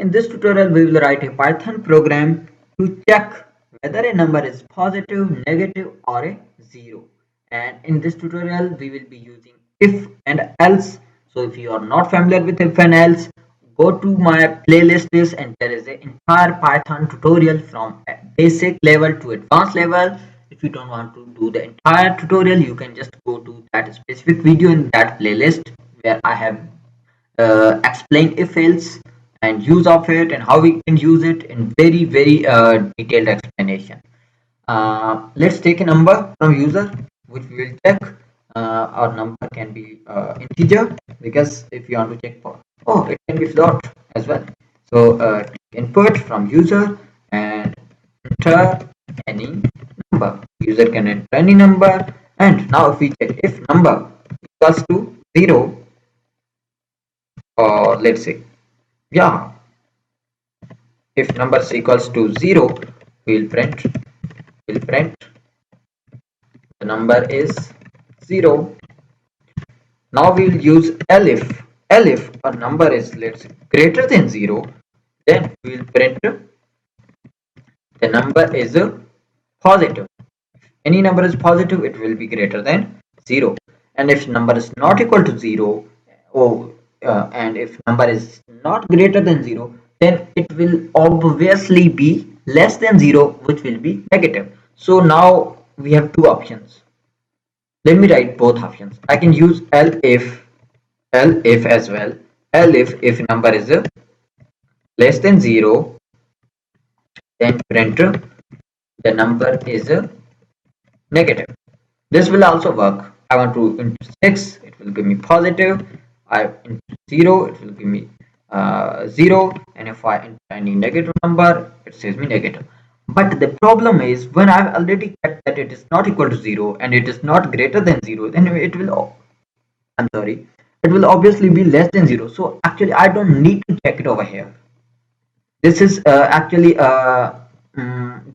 In this tutorial, we will write a Python program to check whether a number is positive, negative, or a zero. And in this tutorial, we will be using if and else. So if you are not familiar with if and else, go to my playlist list and there is an entire Python tutorial from a basic level to advanced level. If you don't want to do the entire tutorial, you can just go to that specific video in that playlist where I have explain if else and use of it and how we can use it in very detailed explanation. Let's take a number from user which we will check. Our number can be integer because if you want to check for it can be float as well. So input from user and enter any number. User can enter any number, and now if we check if number equals to 0, or let's say, yeah, if number is equals to 0, we'll print the number is 0. Now we'll use elif a number is, let's say, greater than 0, then we'll print the number is positive. Any number is positive, it will be greater than 0. And if number is not equal to 0, oh, and if number is not greater than 0, then it will obviously be less than 0, which will be negative. So now we have two options. Let me write both options. I can use elif as well. Elif number is less than 0, then print the number is negative. This will also work. I want to into 6, it will give me positive. I into 0, it will give me 0. And if I enter any negative number, it says me negative. But the problem is when I've already checked that it is not equal to 0 and it is not greater than 0, then it will, I'm sorry, it will obviously be less than 0. So actually, I don't need to check it over here. This is actually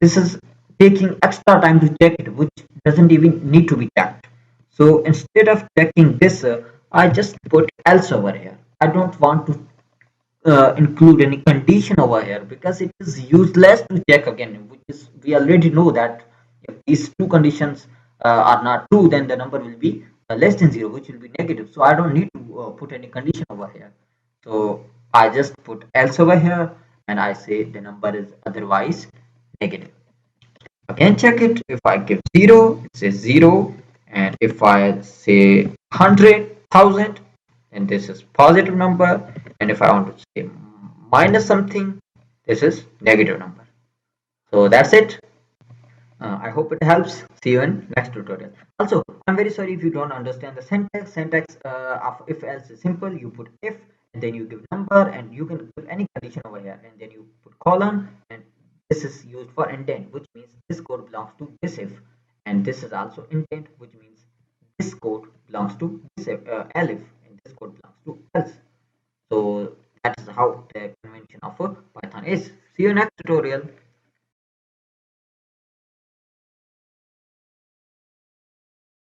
this is taking extra time to check it, which doesn't even need to be checked. So instead of checking this, I just put else over here. I don't want to include any condition over here because it is useless to check again, which is we already know that if these two conditions are not true, then the number will be less than 0, which will be negative. So I don't need to put any condition over here. So I just put else over here and I say the number is otherwise negative. Again, check it. If I give 0, it says 0. And if I say 100,000, then this is positive number. And if I want to say minus something, this is negative number. So that's it. I hope it helps. See you in next tutorial. Also, I'm very sorry if you don't understand the syntax. Syntax of if else is simple. You put if and then you give number and you can put any condition over here and then you put colon, and this is used for indent, which means this code belongs to this if, and this is also indent, which means this code belongs to this if, elif, and this code belongs to else. So that is how the convention of Python is. See you next tutorial.